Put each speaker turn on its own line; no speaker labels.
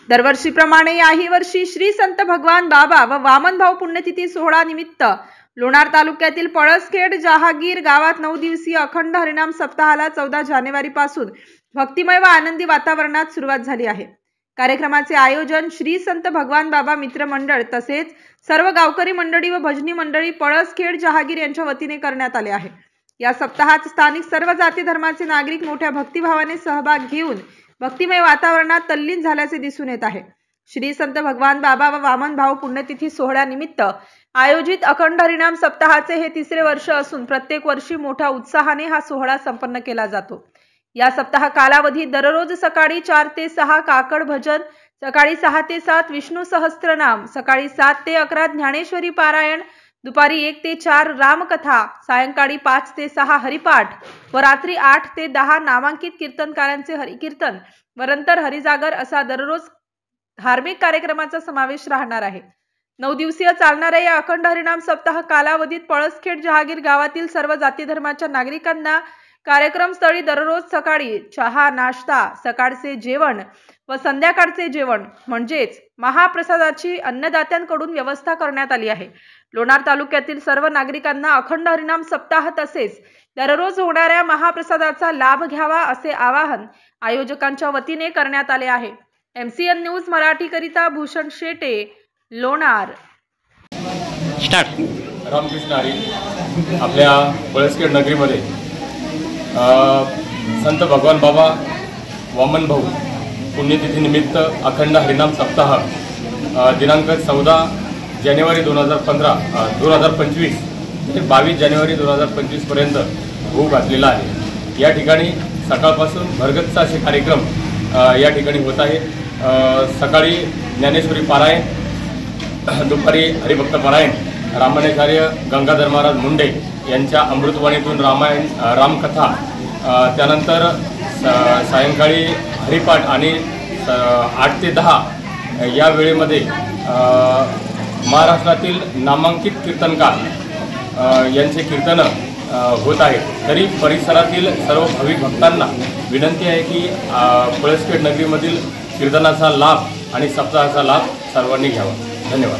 दरवर्षीप्रमाणे याही वर्षी श्री संत भगवान बाबा व वामनभाऊ पुण्यतिथी सोहळा निमित्त लोणार तालुक्यातील पळसखेड जहागीर गावात 9 दिवसीय अखंड हरिनाम सप्ताहाला 14 जानेवारी पासून भक्तिमय व आनंदी वातावरणात सुरुवात झाली आहे। कार्यक्रमाचे आयोजन श्री संत भगवान बाबा मित्र मंडळ तसेच सर्व गावकरी मंडळी व भजनी मंडळी पळसखेड जहागीर यांच्या वतीने करण्यात आले आहे। या सप्ताहात स्थानिक सर्व जाती धर्माचे नागरिक मोठ्या भक्तिभावाने सहभाग घेऊन भक्तिमय वातावरणात तल्लीन झाल्याचे दिसून येत आहे। श्री संत भगवान बाबा व वामनभाऊ पुण्यतिथी सोहळ्यानिमित्त आयोजित अखंड हरिनाम सप्ताहाचे हे 3रे वर्ष असून प्रत्येक वर्षी मोठ्या उत्साहाने हा सोहळा संपन्न केला जातो। या सप्ताह कालावधीत दररोज सकाळी 4 ते 6 काकड भजन, सकाळी 6 ते 7 विष्णू सहस्त्रनाम, सकाळी 7 ते 11 ज्ञानेश्वरी पारायण, दुपारी 1 ते 4 रामकथा, सायंकाळी 5 ते 6 हरिपाठ व रात्री 8 ते 10 नामांकित कीर्तनकारांचे हरिकीर्तन व नंतर हरिजागर असा दररोज धार्मिक कार्यक्रमाचा समावेश राहणार आहे। 9 दिवसीय चालणाऱ्या या अखंड हरिनाम सप्ताह कालावधीत पळसखेड जहागीर गावातील सर्व जाती धर्माच्या नागरिकांना कार्यक्रम स्थळी दररोज सकाळी चहा नाश्ता, सकाळचे जेवण व संध्याकाळचे जेवण म्हणजेच महाप्रसादाची अन्नदात्यांकडून व्यवस्था करण्यात आली आहे। लोणार तालुक्यातील सर्व नागरिकांना अखंड हरिनाम सप्ताह तसेच दररोज होणाऱ्या महाप्रसादाचा लाभ घ्यावा असे आवाहन आयोजकांच्या वतीने करण्यात आले आहे। MCN न्यूज मराठी करिता भूषण शेटे, लोणार।
स्टार्ट। रामकृष्ण हरी। आपल्या पळसखेड नगरीमध्ये संत भगवान बाबा वामनभाऊ पुण्यतिथी निमित्त अखंड हरिनाम सप्ताह दिनांक 14 जानेवारी 2025 ते 22 जानेवारी 2025 पर्यंत होऊ घातलेला आहे। या ठिकाणी सकाळपासून भरगच्च असे कार्यक्रम या ठिकाणी होत आहेत। सकाळी ज्ञानेश्वरी पारायण, दुपारी हरिभक्त पारायण, रामायणाचार्य गंगाधर महाराज मुंडे यांच्या अमृतवाणीतून रामकथा, त्यानंतर सायंकाळी हरिपाठ आणि 8 ते 10 या वेळेमध्ये महाराष्ट्रातील नामांकित कीर्तनकार यांचे कीर्तन होत आहेत। तरी परिसरातील सर्व भाविक भक्तांना विनंती आहे की पळसखेड नगरीमधील कीर्तनाचा लाभ आणि सप्ताहाचा लाभ सर्वांनी घ्यावा। धन्यवाद।